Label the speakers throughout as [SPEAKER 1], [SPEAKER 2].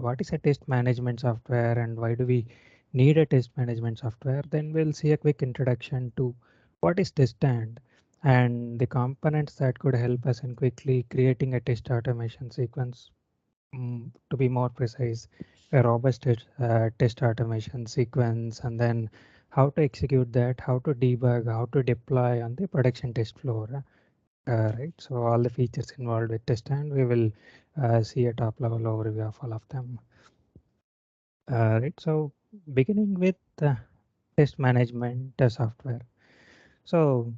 [SPEAKER 1] what is a test management software and why do we need a test management software. Then we'll see a quick introduction to what is TestStand and the components that could help us in quickly creating a test automation sequence. To be more precise, a robust test automation sequence, and then how to execute that, how to debug, how to deploy on the production test floor. Right, so all the features involved with test, and we will see a top level overview of all of them. Right, so beginning with test management software. So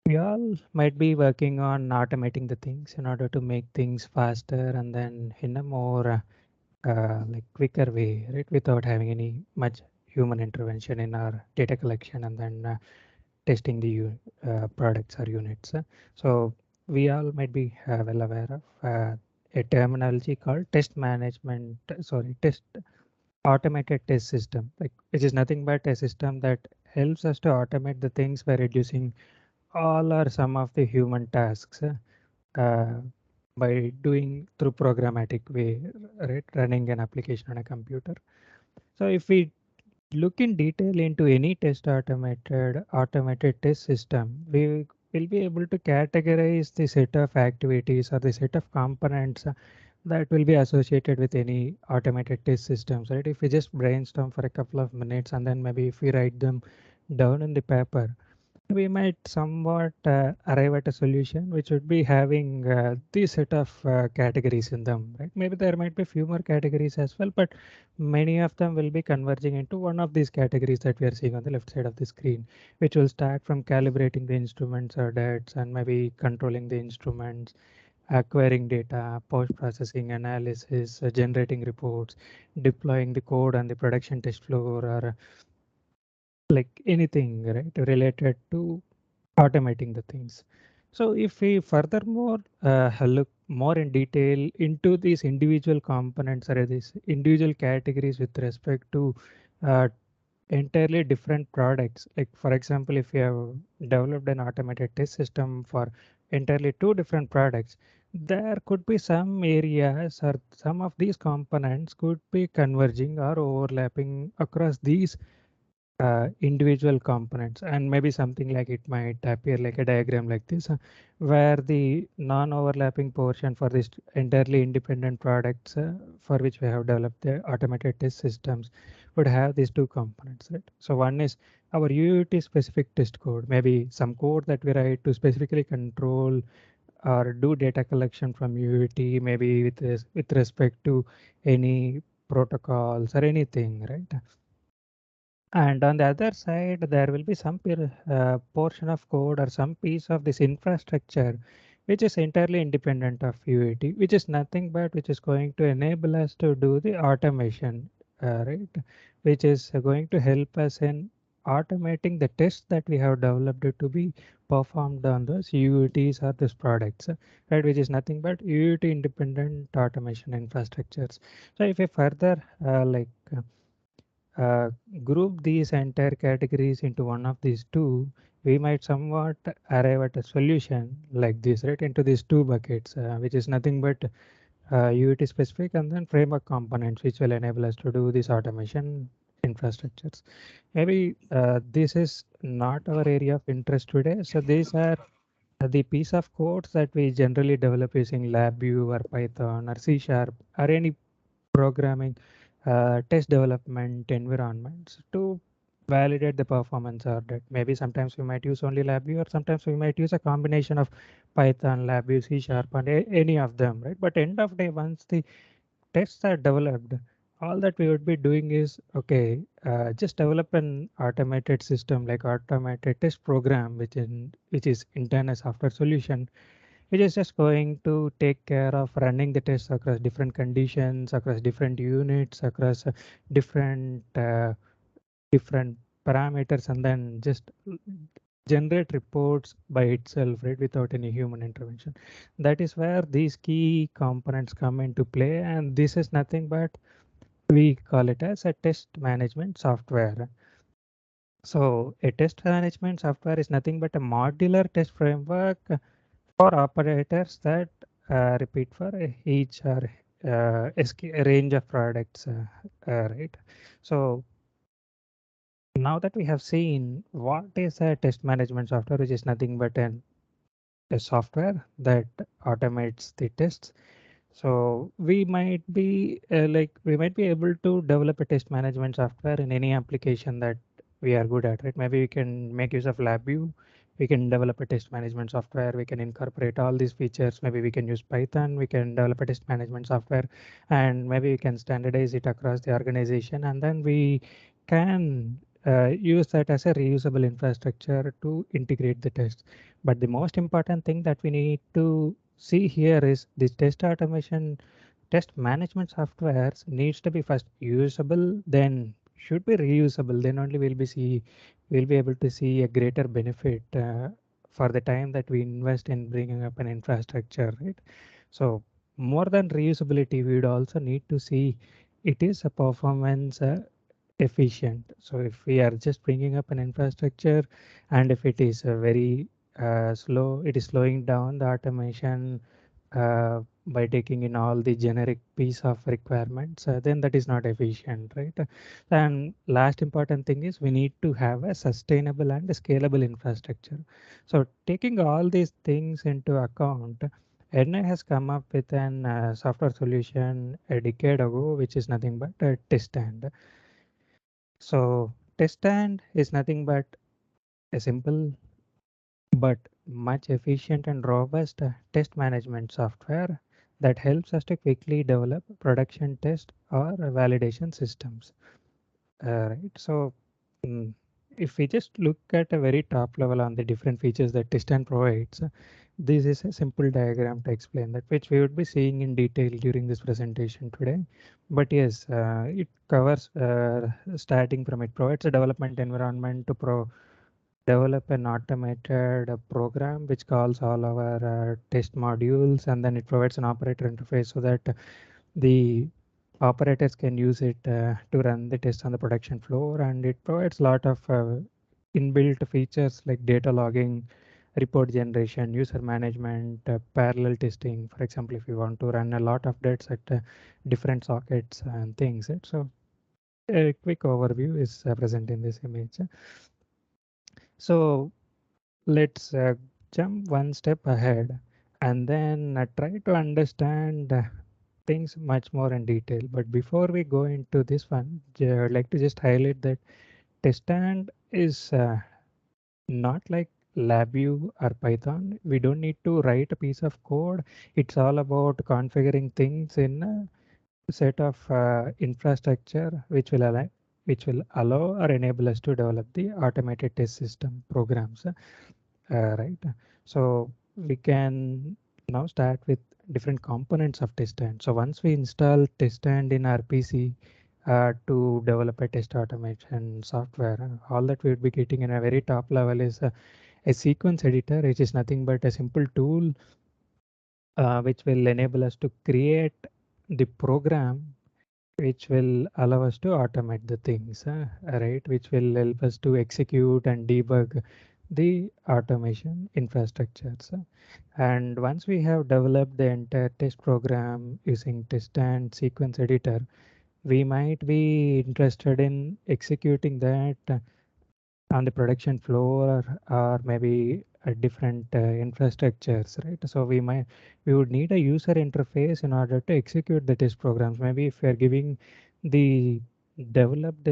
[SPEAKER 1] we all might be working on automating the things in order to make things faster and then in a more like quicker way, right, without having any much human intervention in our data collection and then testing the products or units. So we all might be well aware of a terminology called test management, sorry, test automated test system, like which is nothing but a system that helps us to automate the things by reducing all or some of the human tasks uh, by doing through programmatic way, right, running an application on a computer. So if we look in detail into any test automated test system, we will be able to categorize the set of activities or the set of components that will be associated with any automated test systems, right? If we just brainstorm for a couple of minutes and then maybe if we write them down in the paper, we might somewhat arrive at a solution which would be having these set of categories in them, right? Maybe there might be few more categories as well, but many of them will be converging into one of these categories that we are seeing on the left side of the screen, which will start from calibrating the instruments or DATs and maybe controlling the instruments, acquiring data, post-processing analysis, generating reports, deploying the code on the production test floor, or like anything, right, related to automating the things. So if we furthermore look more in detail into these individual components or these individual categories with respect to uh, entirely different products, like for example, if you have developed an automated test system for entirely two different products, there could be some areas or some of these components could be converging or overlapping across these individual components, and maybe something like it might appear like a diagram like this, where the non-overlapping portion for this entirely independent products for which we have developed the automated test systems would have these two components, right? So one is our UUT specific test code, maybe some code that we write to specifically control or do data collection from UUT, maybe with respect to any protocols or anything, right? And on the other side, there will be some portion of code or some piece of this infrastructure which is entirely independent of UAT, which is nothing but which is going to enable us to do the automation, right? Which is going to help us in automating the tests that we have developed to be performed on those UUTs or these products, right? Which is nothing but UUT independent automation infrastructures. So if we further uh, group these entire categories into one of these two, we might somewhat arrive at a solution like this, right? Into these two buckets, which is nothing but UUT specific and then framework components, which will enable us to do this automation infrastructures. Maybe this is not our area of interest today. So these are the piece of codes that we generally develop using LabVIEW or Python or C Sharp or any programming test development environments to validate the performance or that. Maybe sometimes we might use only LabVIEW or sometimes we might use a combination of Python, LabVIEW, C Sharp and any of them, right? But end of day, once the tests are developed, all that we would be doing is, okay, just develop an automated system like automated test program, which is internal software solution, which is just going to take care of running the tests across different conditions, across different units, across different parameters, and then just generate reports by itself, right, without any human intervention. That is where these key components come into play, and this is nothing but we call it as a test management software. So a test management software is nothing but a modular test framework for operators that repeat for each or a range of products, right? So now that we have seen what is a test management software, which is nothing but a software that automates the tests. So we might be we might be able to develop a test management software in any application that we are good at, right? Maybe we can make use of LabVIEW. We can develop a test management software. We can incorporate all these features. Maybe we can use Python. We can develop a test management software, and maybe we can standardize it across the organization, and then we can use that as a reusable infrastructure to integrate the tests. But the most important thing that we need to see here is this test management softwares needs to be first usable, then should be reusable. Then only we'll be able to see a greater benefit for the time that we invest in bringing up an infrastructure, right? So more than reusability, we would also need to see it is a performance efficient. So if we are just bringing up an infrastructure and if it is very slow, it is slowing down the automation by taking in all the generic piece of requirements, then that is not efficient, right? And last important thing is we need to have a sustainable and scalable infrastructure. So taking all these things into account, NI has come up with an software solution a decade ago, which is nothing but a test stand. So TestStand is nothing but a simple but much efficient and robust test management software that helps us to quickly develop production test or validation systems. Right. So mm, if we just look at a very top level on the different features that TestStand provides, this is a simple diagram to explain that, which we would be seeing in detail during this presentation today. But yes, it covers starting from it provides a development environment to develop an automated program which calls all our test modules, and then it provides an operator interface so that the operators can use it to run the test on the production floor, and it provides a lot of inbuilt features like data logging, report generation, user management, parallel testing. For example, if you want to run a lot of data at different sockets and things, right? So a quick overview is present in this image. So let's jump one step ahead and then try to understand things much more in detail. But before we go into this one, I'd like to just highlight that TestStand is not like LabVIEW or Python. We don't need to write a piece of code. It's all about configuring things in a set of infrastructure which will allow or enable us to develop the automated test system programs. Right. So we can now start with different components of TestStand. So once we install TestStand in our PC to develop a test automation software, all that we would be getting in a very top level is a sequence editor, which is nothing but a simple tool which will enable us to create the program which will allow us to automate the things, right? Which will help us to execute and debug the automation infrastructures. And once we have developed the entire test program using test and sequence editor, we might be interested in executing that on the production floor or maybe a different infrastructures, right? So we would need a user interface in order to execute the test programs. Maybe if we are giving the developed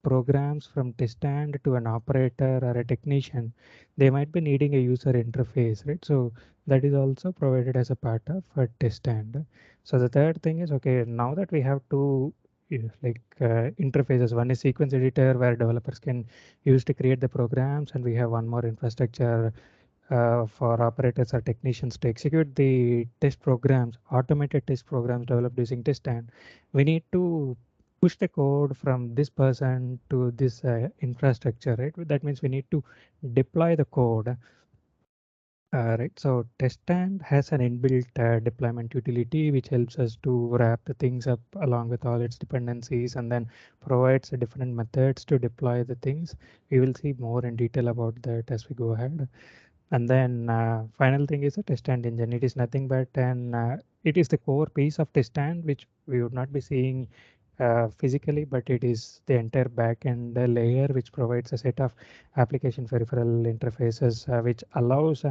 [SPEAKER 1] programs from test stand to an operator or a technician, they might be needing a user interface, right? So that is also provided as a part of a test stand. So the third thing is, okay, now that we have two interfaces, one is sequence editor where developers can use to create the programs, and we have one more infrastructure for operators or technicians to execute the test programs, automated test programs developed using test stand. We need to push the code from this person to this infrastructure, right? That means we need to deploy the code. Right, so TestStand has an inbuilt deployment utility which helps us to wrap the things up along with all its dependencies and then provides different methods to deploy the things. We will see more in detail about that as we go ahead. And then final thing is a test stand engine. It is nothing but it is the core piece of test stand which we would not be seeing physically, but it is the entire backend layer which provides a set of application peripheral interfaces which allows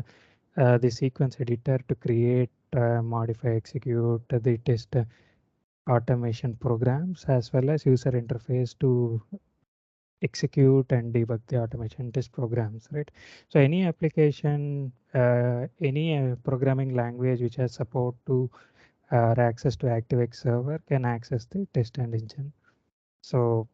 [SPEAKER 1] the sequence editor to create, modify, execute the test automation programs as well as user interface to execute and debug the automation test programs, right? So any application, any programming language which has support to or access to ActiveX server can access the test and engine. So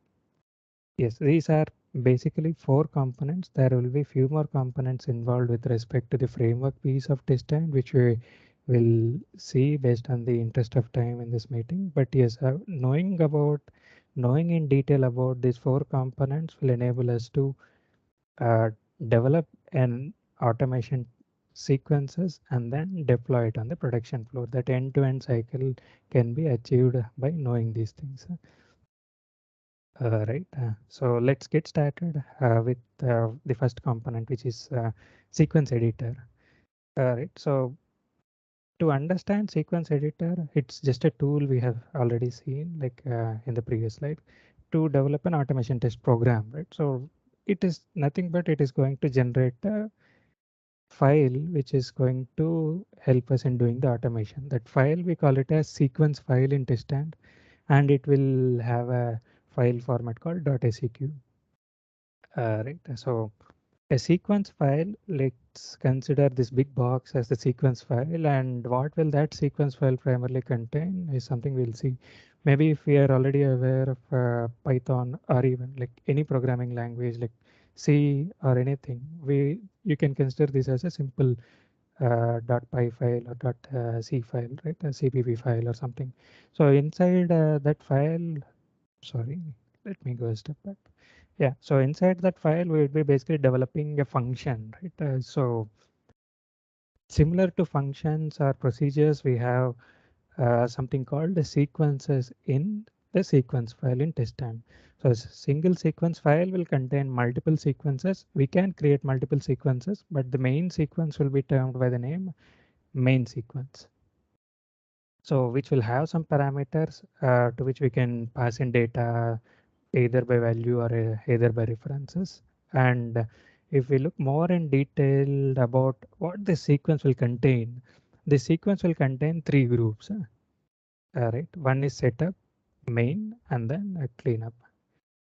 [SPEAKER 1] yes, these are basically four components. There will be few more components involved with respect to the framework piece of test and which we will see based on the interest of time in this meeting. But yes, knowing in detail about these four components will enable us to uh, develop an automation sequences and then deploy it on the production floor. That end-to-end cycle can be achieved by knowing these things. Right. So let's get started with the first component, which is sequence editor. Right. So to understand sequence editor, it's just a tool we have already seen, like in the previous slide, to develop an automation test program. Right. So it is nothing but it is going to generate a file which is going to help us in doing the automation. That file we call it as sequence file in TestStand, and it will have a file format called .seq. Right. So a sequence file, let's consider this big box as the sequence file, and what will that sequence file primarily contain is something we'll see. Maybe if we are already aware of Python or even like any programming language like C or anything, you can consider this as a simple .py file or .c file, right? A CPP file or something. So inside that file, sorry, let me go a step back. Yeah, so inside that file, we'll be basically developing a function, right? So similar to functions or procedures, we have something called the sequences in the sequence file in TestStand. So a single sequence file will contain multiple sequences. We can create multiple sequences, but the main sequence will be termed by the name main sequence. So which will have some parameters to which we can pass in data either by value or either by references. And if we look more in detail about what the sequence will contain, the sequence will contain three groups. Right, one is setup, main, and then a cleanup.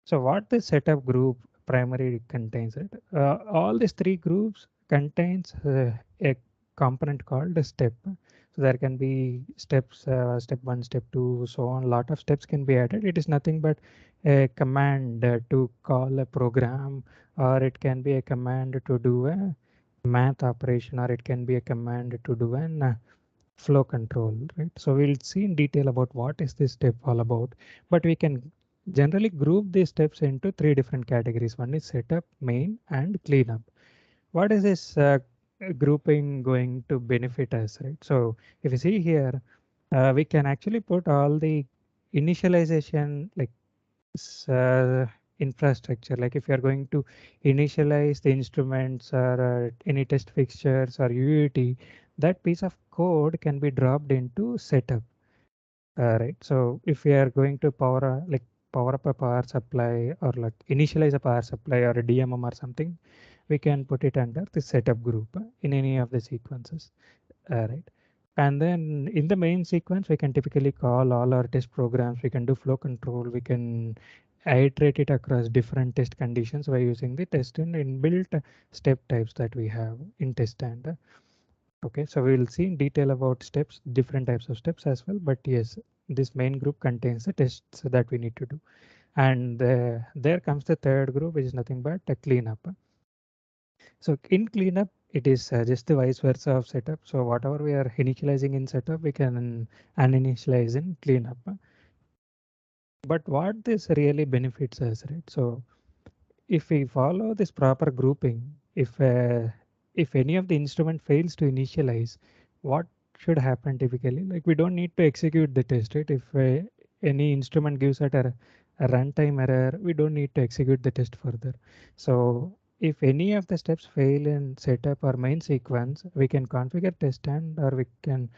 [SPEAKER 1] So what the setup group primarily contains, right? All these three groups contains a component called a step. So there can be steps, step one, step two, so on. A lot of steps can be added. It is nothing but a command to call a program, or it can be a command to do a math operation, or it can be a command to do an flow control, right? So we'll see in detail about what is this step all about, but we can generally group these steps into three different categories. One is setup, main, and cleanup. What is this grouping going to benefit us, right? So if you see here, we can actually put all the initialization like infrastructure. Like if you are going to initialize the instruments or any test fixtures or UUT, that piece of code can be dropped into setup. Right. So if we are going to power up a power supply or like initialize a power supply or a DMM or something, we can put it under the setup group in any of the sequences. Right. And then in the main sequence, we can typically call all our test programs. We can do flow control. We can iterate it across different test conditions by using the test and inbuilt step types that we have in test stand. Okay, so we will see in detail about steps, different types of steps as well. But yes, this main group contains the tests that we need to do. And there comes the third group, which is nothing but a cleanup. So in cleanup, it is just the vice versa of setup. So whatever we are initializing in setup, we can uninitialize in cleanup. But what this really benefits us, right? So if we follow this proper grouping, if any of the instrument fails to initialize, what should happen typically? Like we don't need to execute the test, right? If any instrument gives us a runtime error, we don't need to execute the test further. So if any of the steps fail in setup or main sequence, we can configure test stand, or we can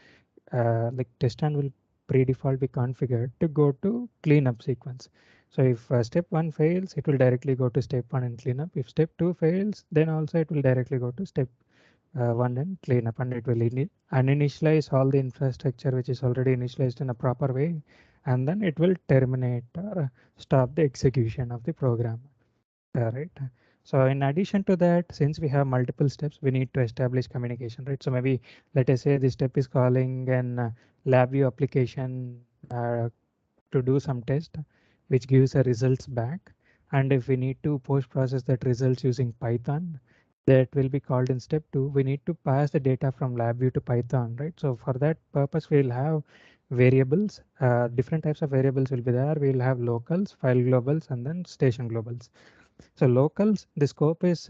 [SPEAKER 1] like test stand will pre-default be configured to go to cleanup sequence. So if step 1 fails, it will directly go to step 1 and cleanup. If step 2 fails, then also it will directly go to step 1 and cleanup, and it will uninitialize all the infrastructure which is already initialized in a proper way, and then it will terminate or stop the execution of the program. Right. So in addition to that, since we have multiple steps, we need to establish communication, right? So maybe let us say this step is calling an LabVIEW application to do some test, which gives a results back. And if we need to post process that results using Python, that will be called in step 2. We need to pass the data from LabVIEW to Python, right? So for that purpose, we'll have variables. Different types of variables will be there. We'll have locals, file globals, and then station globals. So locals, the scope is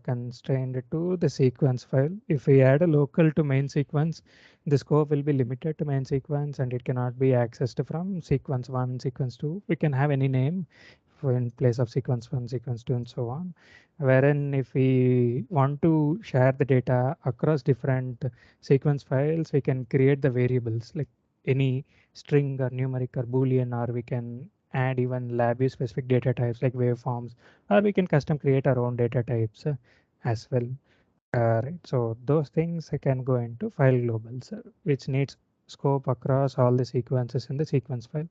[SPEAKER 1] constrained to the sequence file. If we add a local to main sequence, the scope will be limited to main sequence, and it cannot be accessed from sequence 1, sequence 2. We can have any name for in place of sequence 1, sequence 2, and so on. Wherein if we want to share the data across different sequence files, we can create the variables like any string or numeric or boolean, or we can add even LabVIEW specific data types like waveforms, or we can custom create our own data types as well. Right. So those things can go into file globals, which needs scope across all the sequences in the sequence file.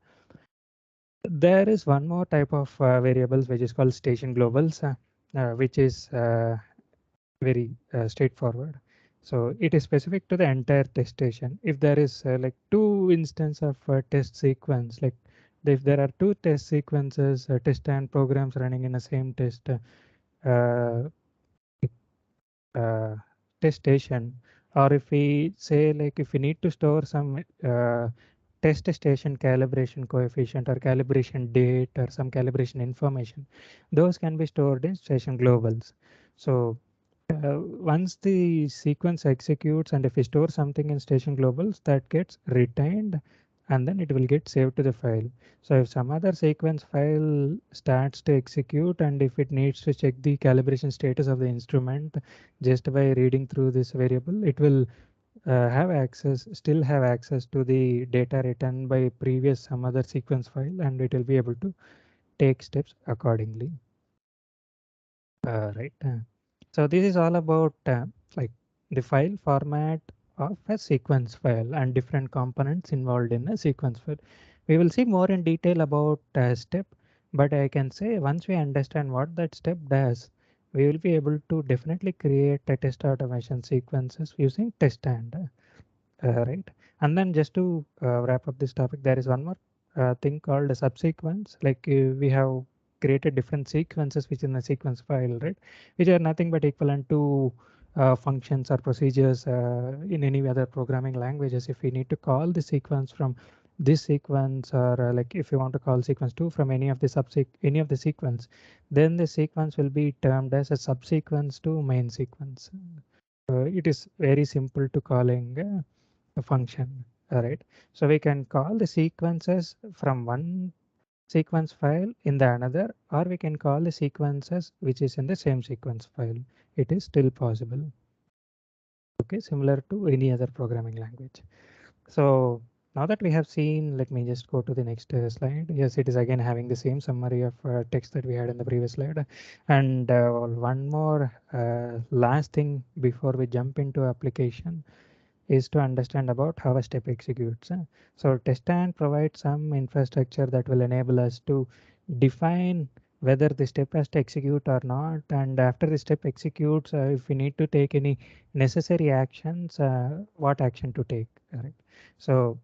[SPEAKER 1] There is one more type of variables which is called station globals, which is very straightforward. So it is specific to the entire test station. If there is like two instances of test sequence, like if there are two test sequences, test and programs running in the same uh, uh, test station, or if we say like if we need to store some test station calibration coefficient or calibration date or some calibration information, those can be stored in station globals. So once the sequence executes, and if we store something in station globals, that gets retained, and then it will get saved to the file. So if some other sequence file starts to execute, and if it needs to check the calibration status of the instrument just by reading through this variable, it will still have access to the data written by previous some other sequence file, and it will be able to take steps accordingly. Right. So this is all about like the file format of a sequence file and different components involved in a sequence file. We will see more in detail about step, but I can say once we understand what that step does, we will be able to definitely create a test automation sequences using TestStand. Right. And then just to wrap up this topic, there is one more thing called a subsequence. Like we have created different sequences within a sequence file, right? Which are nothing but equivalent to functions or procedures in any other programming languages. If we need to call the sequence from this sequence, or like if you want to call sequence 2 from any of the sequence, then the sequence will be termed as a subsequence to main sequence. It is very simple to calling a function. All right. So we can call the sequences from one sequence file in the another, or we can call the sequences which is in the same sequence file. It is still possible. Okay, similar to any other programming language. So now that we have seen, let me just go to the next slide. Yes, it is again having the same summary of text that we had in the previous slide. And one more last thing before we jump into application is to understand about how a step executes. So TestStand provides some infrastructure that will enable us to define whether the step has to execute or not. And after the step executes, if we need to take any necessary actions, what action to take. Right? So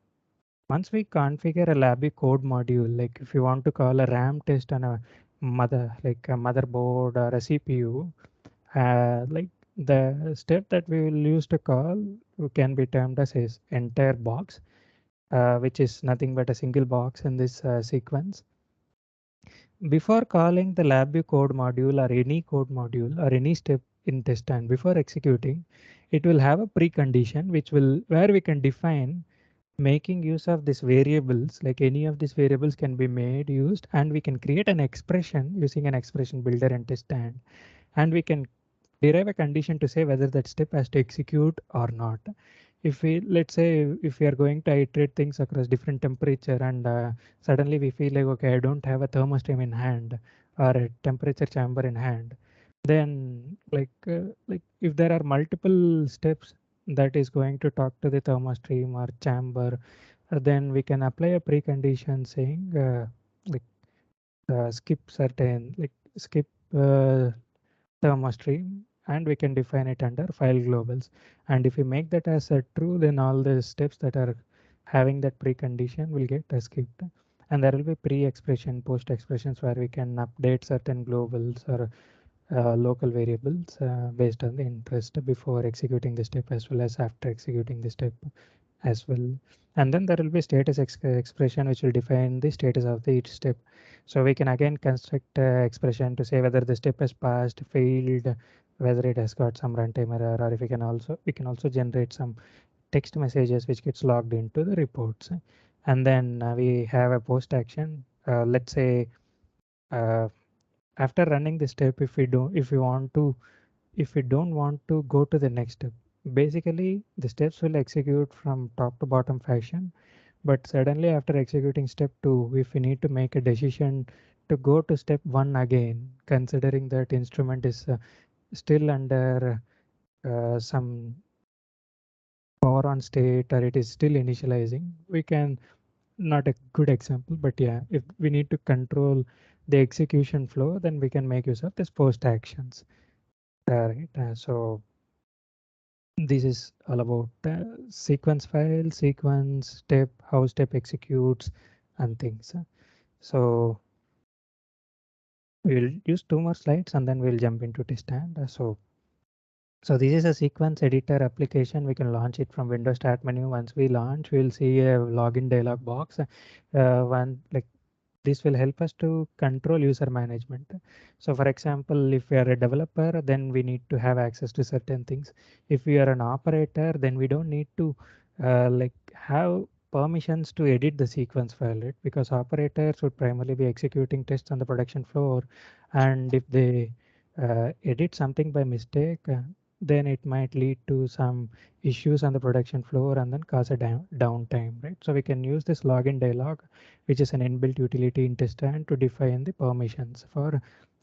[SPEAKER 1] once we configure a LabVIEW code module, like if you want to call a RAM test on a like a motherboard or a CPU, like the step that we will use to call can be termed as a entire box, which is nothing but a single box in this sequence. Before calling the LabVIEW code module or any code module or any step in test, and before executing, it will have a precondition which will where we can define making use of these variables. Like any of these variables can be made used, and we can create an expression using an expression builder and TestStand. and we can derive a condition to say whether that step has to execute or not. If we, let's say, if we are going to iterate things across different temperature, and suddenly we feel like, okay, I don't have a thermostat in hand or a temperature chamber in hand, then like if there are multiple steps that is going to talk to the thermostream or chamber, then we can apply a precondition saying like skip certain, like skip uh, thermostream, and we can define it under file globals. And if we make that as a true, then all the steps that are having that precondition will get skipped. And there will be pre-expression, post-expressions where we can update certain globals or local variables based on the interest before executing the step as well as after executing the step as well. And then there will be status expression which will define the status of the each step. So we can again construct expression to say whether the step has passed, failed, whether it has got some runtime error, or if we can also generate some text messages which gets logged into the reports. And then we have a post action. Let's say uh, after running the step, if we don't want to go to the next step, basically the steps will execute from top to bottom fashion. But suddenly after executing step 2, if we need to make a decision to go to step 1 again, considering that instrument is still under some power on state, or it is still initializing, we can, not a good example, but yeah, if we need to control the execution flow, then we can make use of this post actions. Right. So this is all about sequence file, sequence step, how step executes, and things. So we'll use two more slides and then we'll jump into TestStand. So this is a sequence editor application. We can launch it from Windows Start menu. Once we launch, we'll see a login dialog box. One like this will help us to control user management. So for example, if we are a developer, then we need to have access to certain things. If we are an operator, then we don't need to like have permissions to edit the sequence file, right? Because operators would primarily be executing tests on the production floor, and if they edit something by mistake, then it might lead to some issues on the production floor and then cause a downtime, right? So we can use this login dialog, which is an inbuilt utility in TestStand, to define the permissions for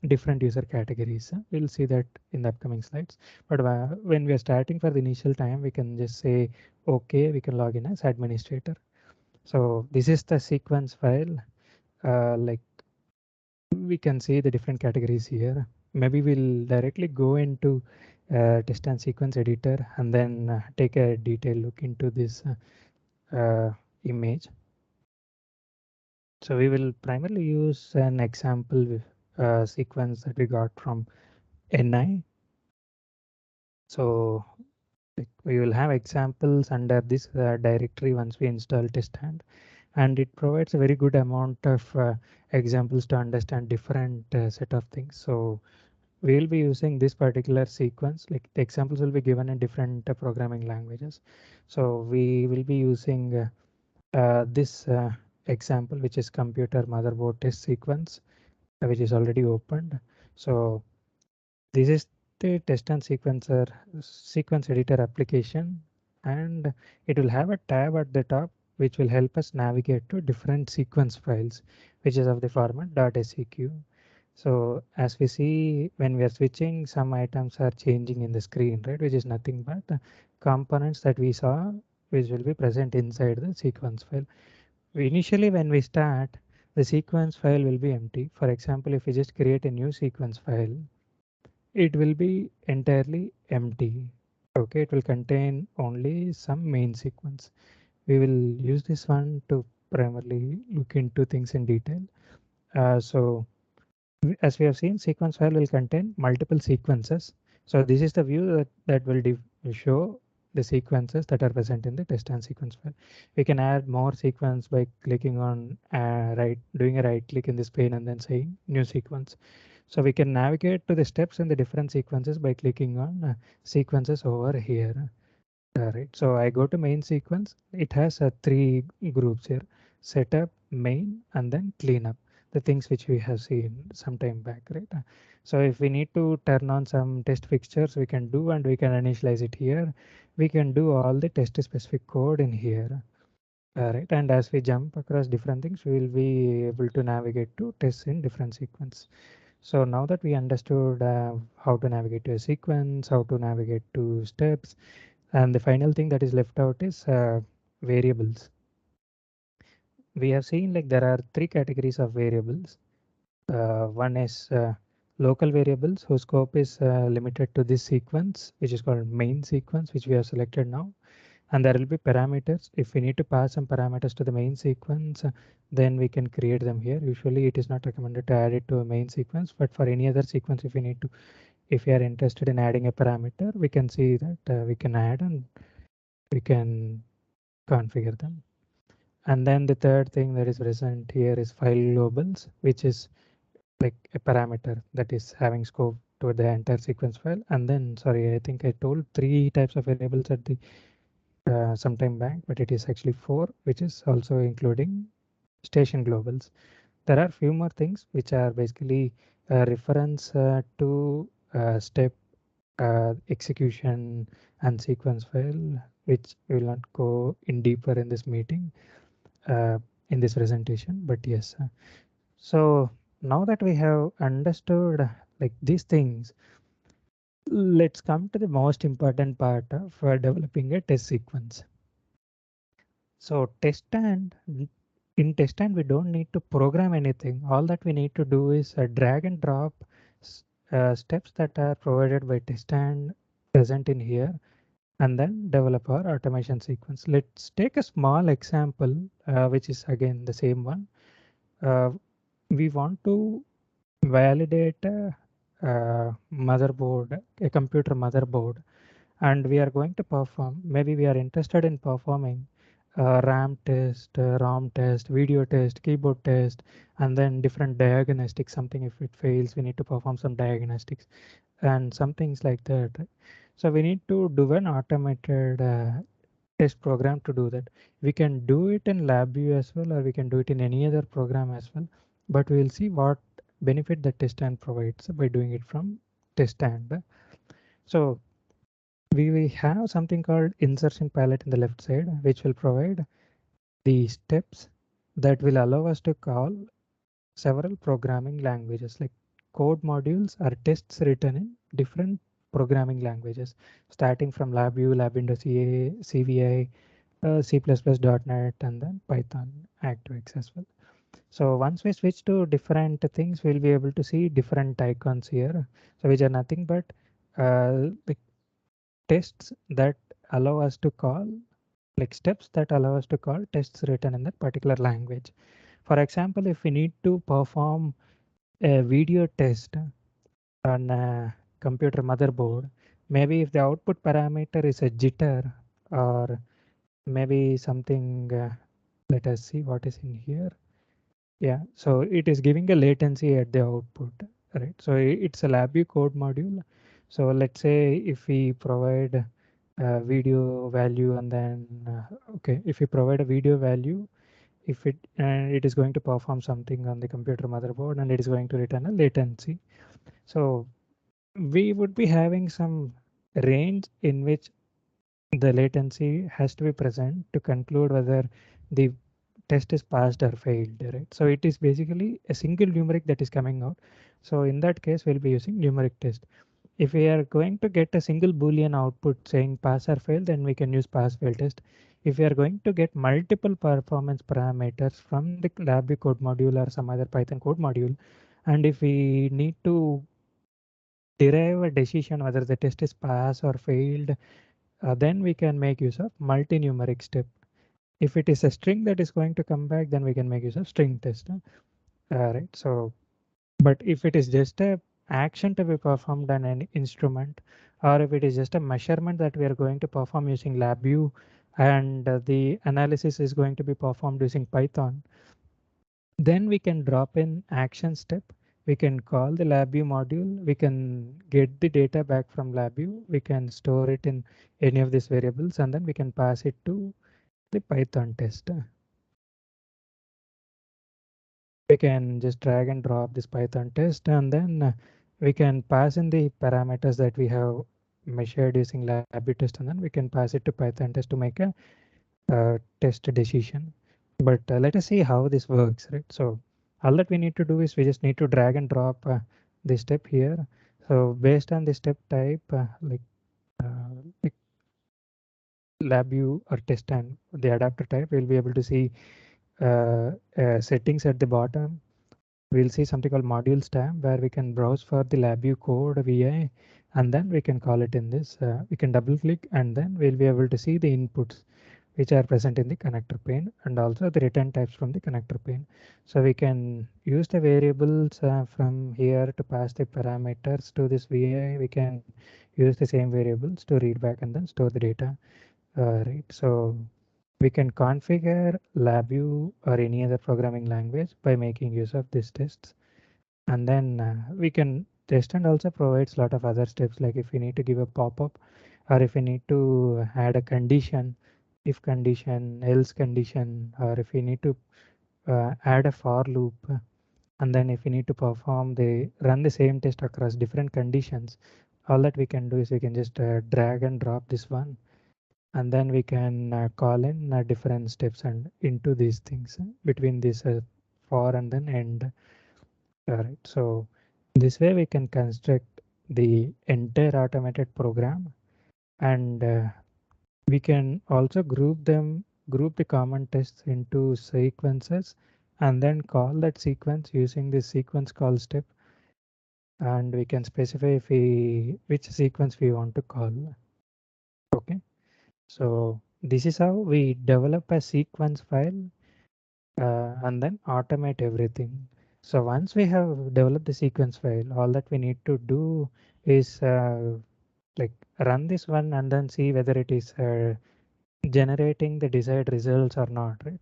[SPEAKER 1] different user categories. We'll see that in the upcoming slides. But when we are starting for the initial time, we can just say, okay, we can log in as administrator. So this is the sequence file. Like we can see the different categories here. Maybe we'll directly go into TestStand sequence editor and then take a detailed look into this image. So we will primarily use an example sequence that we got from NI. So like, we will have examples under this directory once we install TestStand, and it provides a very good amount of examples to understand different set of things. So we will be using this particular sequence, like the examples will be given in different programming languages. So we will be using this example, which is computer motherboard test sequence, which is already opened. So this is the TestStand sequencer sequence editor application, and it will have a tab at the top which will help us navigate to different sequence files, which is of the format .seq. So as we see, when we are switching, some items are changing in the screen, right? Which is nothing but the components that we saw, which will be present inside the sequence file. Initially, when we start, the sequence file will be empty. For example, if we just create a new sequence file, it will be entirely empty. Okay, it will contain only some main sequence. We will use this one to primarily look into things in detail. So as we have seen, sequence file will contain multiple sequences. So this is the view that will show the sequences that are present in the test and sequence file. We can add more sequence by clicking on doing a right click in this pane and then saying new sequence. So we can navigate to the steps in the different sequences by clicking on sequences over here. Right. So I go to main sequence. It has three groups here: setup, main, and then cleanup. the things which we have seen some time back, right? So if we need to turn on some test fixtures, we can do, and we can initialize it here. We can do all the test specific code in here. Right, and as we jump across different things, we will be able to navigate to tests in different sequence. So now that we understood how to navigate to a sequence, how to navigate to steps, and the final thing that is left out is variables. We have seen like there are three categories of variables. One is local variables whose scope is limited to this sequence, which is called main sequence, which we have selected now. And there will be parameters. If we need to pass some parameters to the main sequence, then we can create them here. Usually it is not recommended to add it to a main sequence, but for any other sequence, if we need to, if we are interested in adding a parameter, we can see that we can add and we can configure them. And then the third thing that is present here is file globals, which is like a parameter that is having scope to the entire sequence file. And then, sorry, I think I told three types of variables at the sometime back, but it is actually four, which is also including station globals. There are few more things which are basically a reference to step execution and sequence file, which we will not go in deeper in this meeting, in this presentation, but yes. So now that we have understood like these things, let's come to the most important part for developing a test sequence. So in TestStand, we don't need to program anything. All that we need to do is drag and drop steps that are provided by TestStand present in here, and then develop our automation sequence. Let's take a small example, which is again the same one. We want to validate a motherboard, a computer motherboard, and we are going to perform, maybe we are interested in performing RAM test, ROM test, video test, keyboard test, and then different diagnostics. Something if it fails, we need to perform some diagnostics and some things like that. Right? So we need to do an automated test program to do that. We can do it in LabVIEW as well, or we can do it in any other program as well. But we will see what benefit the TestStand provides by doing it from TestStand. So we have something called insertion palette in the left side, which will provide the steps that will allow us to call several programming languages, like code modules or tests written in different programming languages, starting from LabVIEW, LabVIEW, CA, CVI, C++.NET, and then Python, ActiveX as well. So once we switch to different things, we'll be able to see different icons here. So which are nothing but the tests that allow us to call, like steps that allow us to call tests written in that particular language. For example, if we need to perform a video test on a computer motherboard, maybe if the output parameter is a jitter or maybe something, let us see what is in here. Yeah, so it is giving a latency at the output, right? So it's a LabVIEW code module. So let's say if we provide a video value and then, okay, if we provide a video value, if it and it is going to perform something on the computer motherboard and it is going to return a latency. So we would be having some range in which the latency has to be present to conclude whether the test is passed or failed, right? So it is basically a single numeric that is coming out. So in that case, we'll be using numeric test. If we are going to get a single Boolean output saying pass or fail, then we can use pass fail test. If we are going to get multiple performance parameters from the LabVIEW code module or some other Python code module, and if we need to derive a decision whether the test is pass or failed, then we can make use of multi-numeric step. If it is a string that is going to come back, then we can make use of string test. Right. So, but if it is just a action to be performed on an instrument, or if it is just a measurement that we are going to perform using LabVIEW, and the analysis is going to be performed using Python, then we can drop in action step. We can call the LabVIEW module. We can get the data back from LabVIEW. We can store it in any of these variables, and then we can pass it to the Python test. we can just drag and drop this Python test, and then we can pass in the parameters that we have measured using LabVIEW test, and then we can pass it to Python test to make a test decision. But let us see how this works, right? So all that we need to do is we just need to drag and drop this step here. So based on the step type, like LabVIEW or test and the adapter type, we'll be able to see settings at the bottom. We'll see something called modules tab where we can browse for the LabVIEW code VI, and then we can call it in this. We can double click, and then we'll be able to see the inputs which are present in the connector pane, and also the return types from the connector pane. So we can use the variables from here to pass the parameters to this VI. We can use the same variables to read back and then store the data. Right. So we can configure LabVIEW or any other programming language by making use of these tests. And then we can test, and also provides a lot of other steps, like if we need to give a pop-up, or if we need to add a condition, if condition, else condition, or if we need to add a for loop, and then if we need to run the same test across different conditions, all that we can do is we can just drag and drop this one, and then we can call in different steps and into these things between this for and then end. All right, so this way we can construct the entire automated program, and we can also group the common tests into sequences, and then call that sequence using this sequence call step, and we can specify which sequence we want to call. Okay, so this is how we develop a sequence file and then automate everything. So once we have developed the sequence file, all that we need to do is like run this one and then see whether it is generating the desired results or not, right?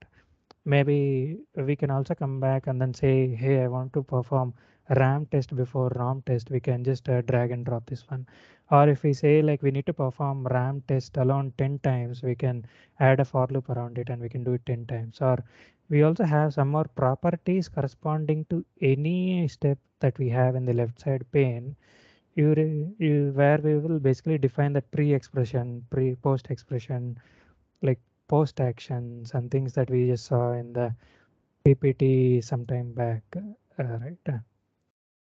[SPEAKER 1] Maybe we can also come back and then say, hey, I want to perform RAM test before ROM test. We can just drag and drop this one. Or if we say like we need to perform RAM test alone 10 times, we can add a for loop around it and we can do it 10 times. Or we also have some more properties corresponding to any step that we have in the left side pane. Where we will basically define that pre-expression, pre-post expression, like post actions and things that we just saw in the PPT sometime back, right?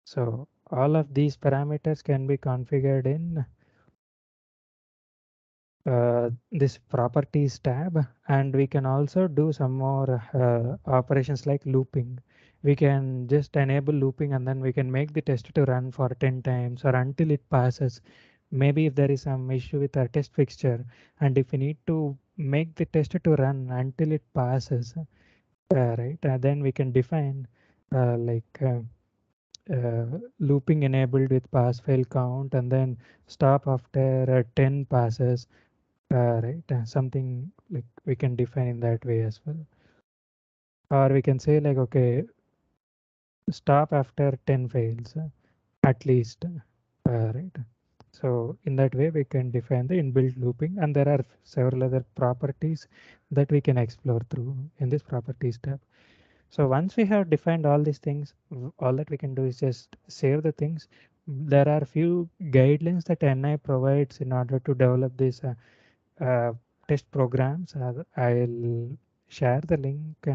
[SPEAKER 1] So all of these parameters can be configured in this properties tab, and we can also do some more operations like looping. We can just enable looping, and then we can make the test to run for 10 times or until it passes. Maybe if there is some issue with our test fixture, and if we need to make the test to run until it passes, right, then we can define uh, like uh, looping enabled with pass fail count, and then stop after 10 passes, right? Something like we can define in that way as well. Or we can say like, okay, stop after 10 fails, at least, right? So in that way, we can define the inbuilt looping, and there are several other properties that we can explore through in this properties tab. So once we have defined all these things, all that we can do is just save the things. There are few guidelines that NI provides in order to develop these test programs. I'll share the link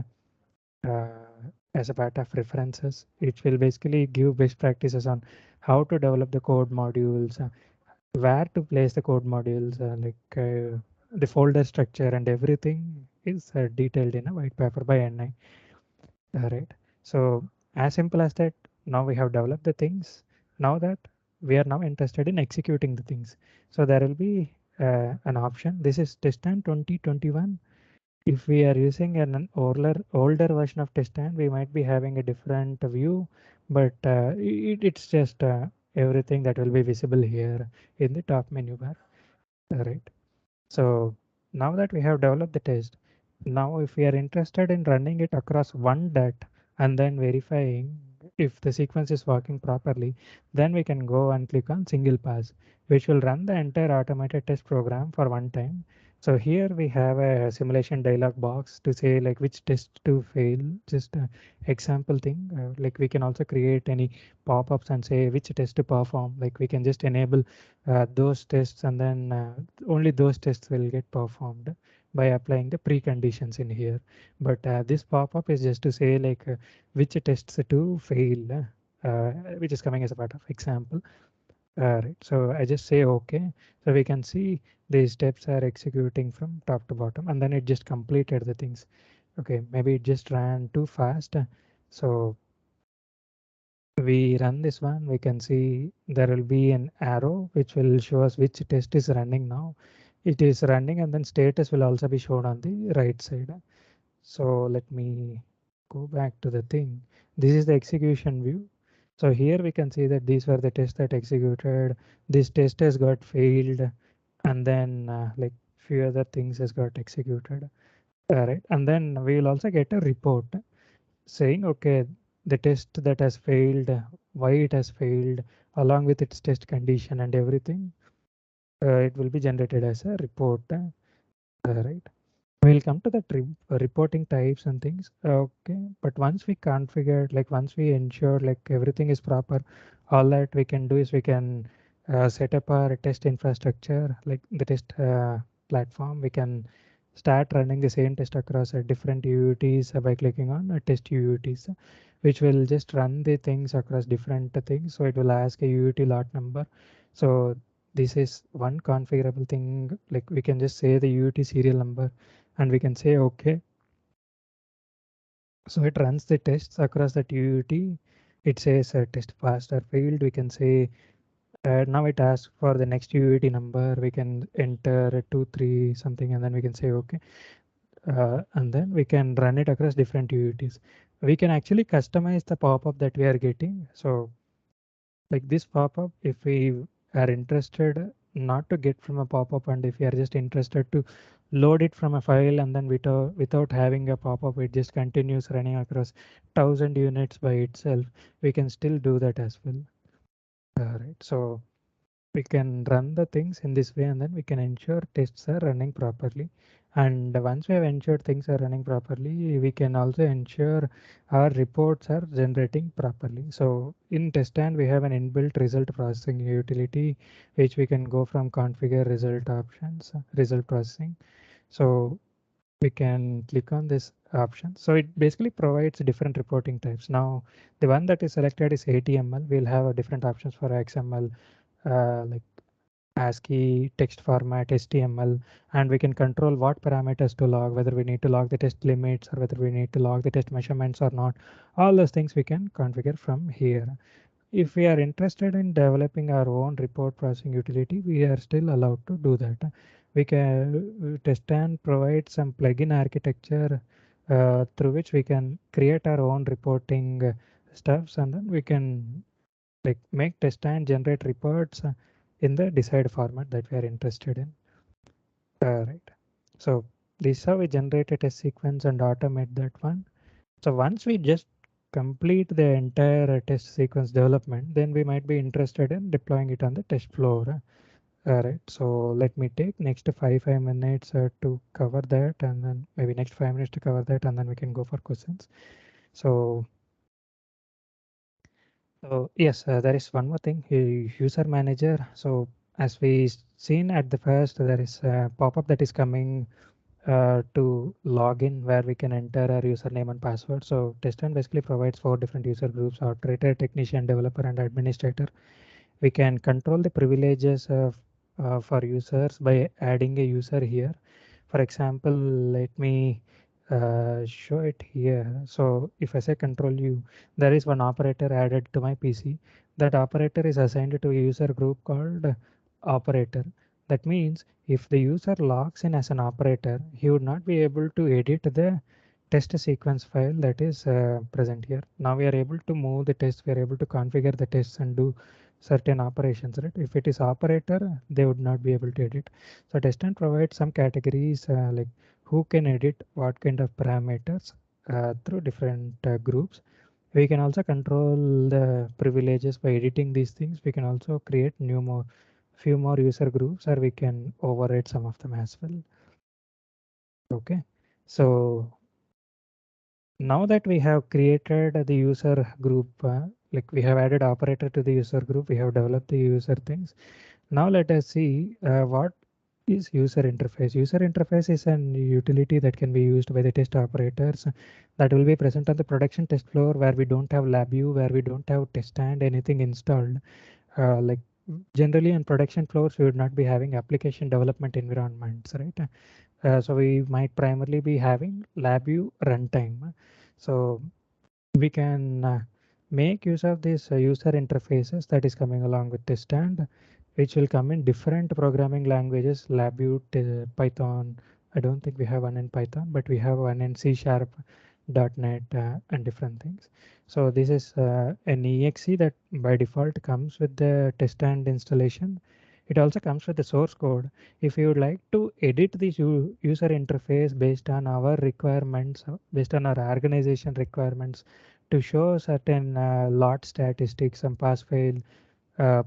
[SPEAKER 1] as a part of references. It will basically give best practices on how to develop the code modules, where to place the code modules, the folder structure and everything is detailed in a white paper by NI. Right. So as simple as that, now we have developed the things. Now that we are now interested in executing the things. So there will be an option. This is TestStand 2021. If we are using an older version of TestStand, we might be having a different view, but it's just everything that will be visible here in the top menu bar. Right. So now that we have developed the test, now if we are interested in running it across one DAT and then verifying if the sequence is working properly, then we can go and click on single pass, which will run the entire automated test program for one time. So here we have a simulation dialog box to say like which test to fail, just a example thing. Like we can also create any pop-ups and say which test to perform. Like we can just enable those tests and then only those tests will get performed by applying the preconditions in here. But this pop-up is just to say like which tests to fail, which is coming as a part of example. Right. So I just say OK. So we can see these steps are executing from top to bottom, and then it just completed the things. Okay, maybe it just ran too fast. So we run this one. We can see there will be an arrow which will show us which test is running now. It is running, and then status will also be shown on the right side. So let me go back to the thing. This is the execution view. So here we can see that these were the tests that executed. This test has got failed, and then like few other things has got executed. Right, and then we will also get a report saying, okay, the test that has failed, why it has failed, along with its test condition and everything. It will be generated as a report. Right. We'll come to the reporting types and things. Okay, but once we configure, like once we ensure like everything is proper, all that we can do is we can set up our test infrastructure, like the test platform. We can start running the same test across different UUTs by clicking on test UUTs, which will just run the things across different things. So it will ask a UUT lot number. So this is one configurable thing. Like we can just say the UUT serial number and we can say OK. So it runs the tests across that UUT. It says test passed or failed. We can say now it asks for the next UUT number. We can enter 2 3 something and then we can say OK. And then we can run it across different UUTs. We can actually customize the pop-up that we are getting. So like this pop-up, if we are interested not to get from a pop-up, and if we are just interested to load it from a file and then without having a pop-up, it just continues running across 1,000 units by itself, we can still do that as well. Right, so we can run the things in this way and then we can ensure tests are running properly. And once we have ensured things are running properly, we can also ensure our reports are generating properly. So in TestStand we have an inbuilt result processing utility which we can go from configure result options, result processing. So we can click on this option. So it basically provides different reporting types. Now the one that is selected is HTML. We'll have a different options for XML, like ASCII, text format, HTML, and we can control what parameters to log, whether we need to log the test limits or whether we need to log the test measurements or not. All those things we can configure from here. If we are interested in developing our own report processing utility, we are still allowed to do that. We can test and provide some plugin architecture through which we can create our own reporting stuffs, and then we can like make test and generate reports in the desired format that we are interested in. Right. So this is how we generate a test sequence and automate that one. So once we just complete the entire test sequence development, then we might be interested in deploying it on the test floor. Right. So let me take next 5 minutes to cover that, and then maybe next 5 minutes to cover that, and then we can go for questions. So So yes, there is one more thing, user manager. So as we seen at the first, there is a pop-up that is coming to log in where we can enter our username and password. So TestStand basically provides 4 different user groups: operator, technician, developer, and administrator. We can control the privileges of for users by adding a user here. For example, let me show it here. So if I say control U, there is one operator added to my PC. That operator is assigned to a user group called operator. That means if the user logs in as an operator, he would not be able to edit the test sequence file that is present here. Now we are able to move the test, we are able to configure the tests and do certain operations, right? If it is operator, they would not be able to edit. So TestStand provides some categories like who can edit what kind of parameters through different groups. We can also control the privileges by editing these things. We can also create few more user groups, or we can override some of them as well. Okay, so now that we have created the user group, like we have added operator to the user group, we have developed the user things. Now let us see what is user interface. User interface is an utility that can be used by the test operators that will be present on the production test floor where we don't have LabVIEW, where we don't have TestStand, anything installed. Like generally on production floors, we would not be having application development environments, right? So we might primarily be having LabVIEW runtime. So we can make use of these user interfaces that is coming along with this stand, which will come in different programming languages, LabVIEW, Python. I don't think we have one in Python, but we have one in C Sharp, .NET, and different things. So this is an exe that by default comes with the test stand installation. It also comes with the source code. If you would like to edit this user interface based on our requirements, based on our organization requirements, to show certain lot statistics, some pass fail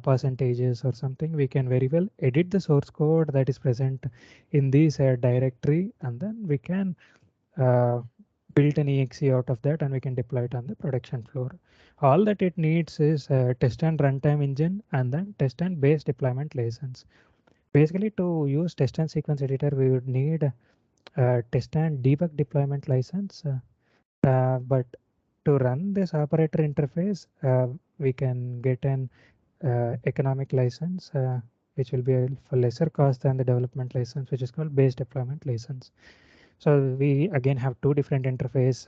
[SPEAKER 1] percentages or something, we can very well edit the source code that is present in this directory, and then we can uh, build an exe out of that and we can deploy it on the production floor. All that it needs is a test and runtime engine and then test and base deployment license. Basically, to use test and sequence editor, we would need test and debug deployment license. But to run this operator interface, we can get an economic license, which will be for lesser cost than the development license, which is called base deployment license. So we again have two different interface.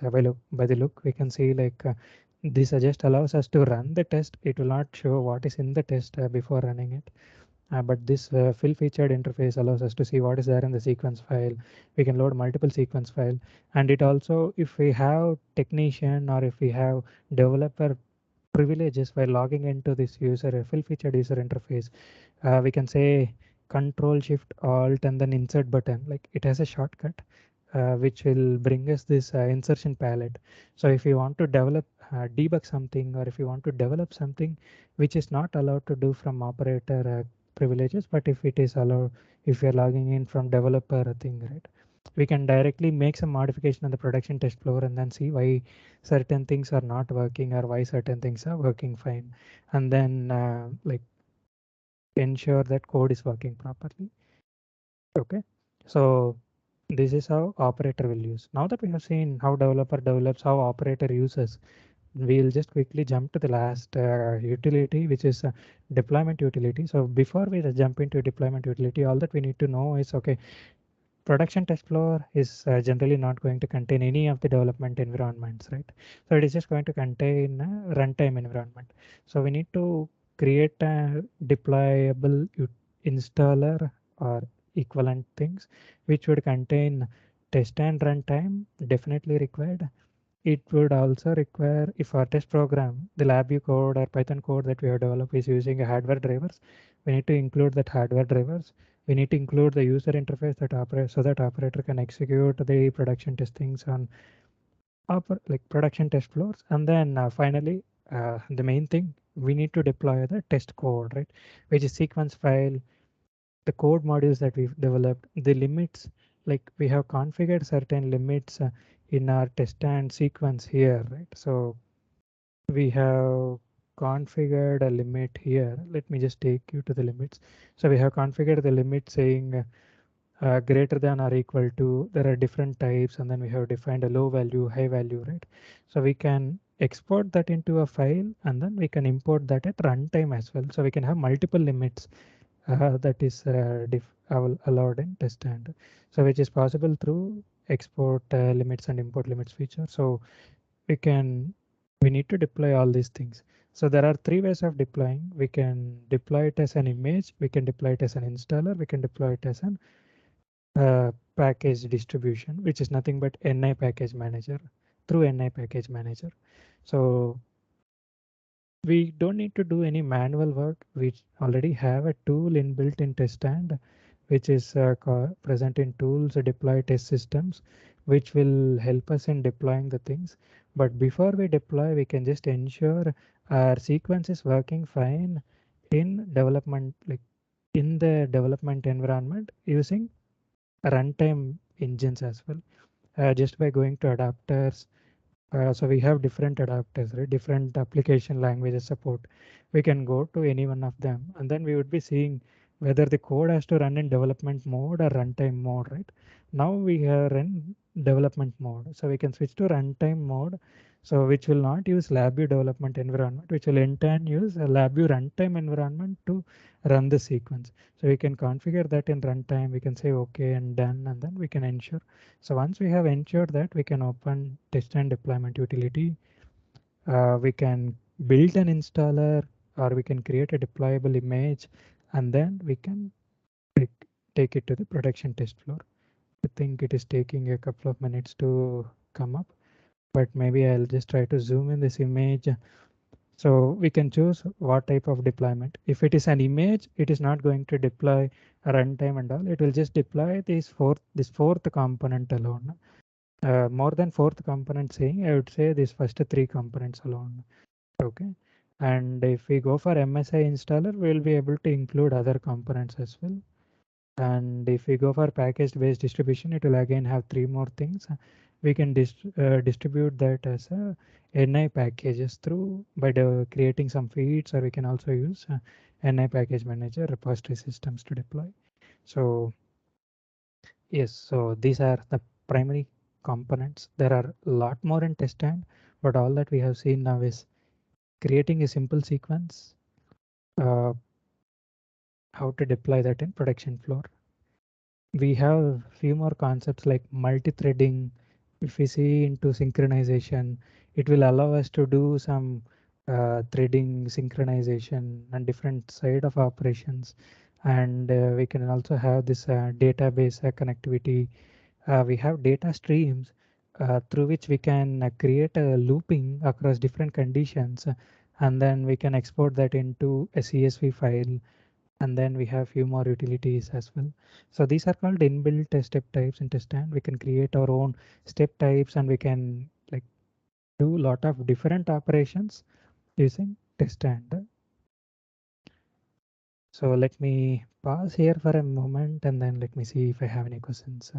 [SPEAKER 1] By the look, we can see like this just allows us to run the test. It will not show what is in the test before running it. But this fill featured interface allows us to see what is there in the sequence file. We can load multiple sequence file, and it also, if we have technician or if we have developer privileges while logging into this user fill featured user interface, we can say Control Shift Alt and then insert button. Like it has a shortcut which will bring us this insertion palette. So if you want to develop debug something, or if you want to develop something which is not allowed to do from operator privileges, but if it is allowed, if you're logging in from developer thing, right, we can directly make some modification on the production test floor and then see why certain things are not working or why certain things are working fine, and then like ensure that code is working properly. Okay, so this is how operator will use. Now that we have seen how developer develops, how operator uses, we'll just quickly jump to the last utility, which is deployment utility. So before we just jump into deployment utility, all that we need to know is, okay, production test floor is generally not going to contain any of the development environments, right? So it is just going to contain a runtime environment. So we need to create a deployable installer or equivalent things which would contain test and runtime, definitely required. It would also require, if our test program, the LabVIEW code or Python code that we have developed is using a hardware drivers, we need to include that hardware drivers. We need to include the user interface that operates so that operator can execute the production testings on like production test floors. And then finally, the main thing, we need to deploy the test code, right? Which is sequence file, the code modules that we've developed, the limits, like we have configured certain limits in our test and sequence here, right? So we have configured a limit here. Let me just take you to the limits. So we have configured the limit saying greater than or equal to, there are different types, and then we have defined a low value, high value, right? So we can export that into a file and then we can import that at runtime as well. So we can have multiple limits that is allowed in test stand. So which is possible through export limits and import limits feature. So we can, we need to deploy all these things. So there are three ways of deploying. We can deploy it as an image, we can deploy it as an installer, we can deploy it as an package distribution, which is nothing but NI package manager, through NI package manager. So we don't need to do any manual work. We already have a tool inbuilt in TestStand, which is present in tools deploy test systems, which will help us in deploying the things. But before we deploy, we can just ensure our sequence is working fine in development, like in the development environment using runtime engines as well. Just by going to adapters, so we have different adapters, right? Different application languages support. We can go to any one of them, and then we would be seeing whether the code has to run in development mode or runtime mode, right? Now we are in development mode, so we can switch to runtime mode. So which will not use LabVIEW development environment, which will in turn use a LabVIEW runtime environment to run the sequence. So we can configure that in runtime. We can say okay and done, and then we can ensure. So once we have ensured that, we can open test and deployment utility. We can build an installer, or we can create a deployable image, and then we can take, take it to the production test floor. I think it is taking a couple of minutes to come up, but maybe I'll just try to zoom in this image. So we can choose what type of deployment. If it is an image, it is not going to deploy a runtime and all. It will just deploy this fourth component alone. More than fourth component saying, I would say this first three components alone. Okay. And if we go for MSI installer, we'll be able to include other components as well. And if we go for package based distribution, it will again have three more things. We can distribute that as a NI packages through by creating some feeds, or we can also use NI package manager repository systems to deploy. So yes, so these are the primary components. There are a lot more in TestStand, but all that we have seen now is creating a simple sequence, uh, how to deploy that in production floor. We have few more concepts like multi-threading. If we see into synchronization, it will allow us to do some threading synchronization and different side of operations. And we can also have this database connectivity. We have data streams through which we can create a looping across different conditions, and then we can export that into a CSV file, and then we have few more utilities as well. So these are called inbuilt step types in TestStand. We can create our own step types, and we can like do a lot of different operations using TestStand. So let me pause here for a moment, and then let me see if I have any questions.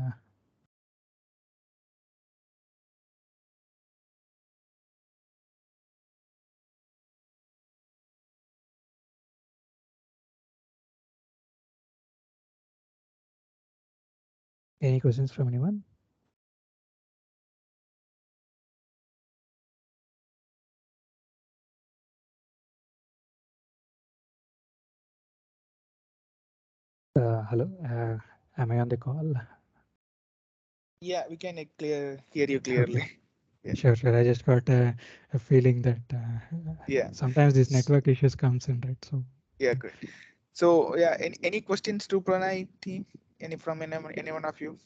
[SPEAKER 1] Any questions from anyone? Hello, am I on the call?
[SPEAKER 2] Yeah, we can hear you clearly.
[SPEAKER 1] Okay,
[SPEAKER 2] Yeah.
[SPEAKER 1] sure. I just got a feeling that
[SPEAKER 2] Yeah.
[SPEAKER 1] sometimes these network issues comes in, right? So
[SPEAKER 2] Yeah, great. So yeah, any questions to Pranay team? Any from anyone of you?